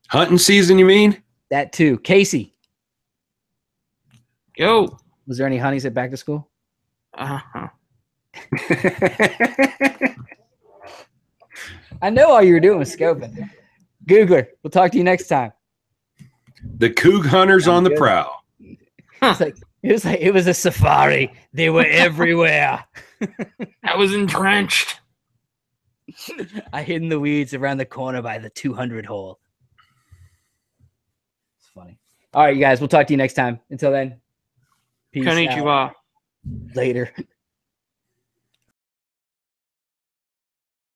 Hunting season, you mean? That too. Casey. Yo. Was there any honeys at back to school? Uh-huh. I know all you were doing was scoping. Googler, we'll talk to you next time. The Coug hunters on the prowl. It was a safari. They were everywhere. I was entrenched. I hid in the weeds around the corner by the 200 hole. It's funny. All right, you guys, we'll talk to you next time. Until then, peace Konnichiwa. out. Later.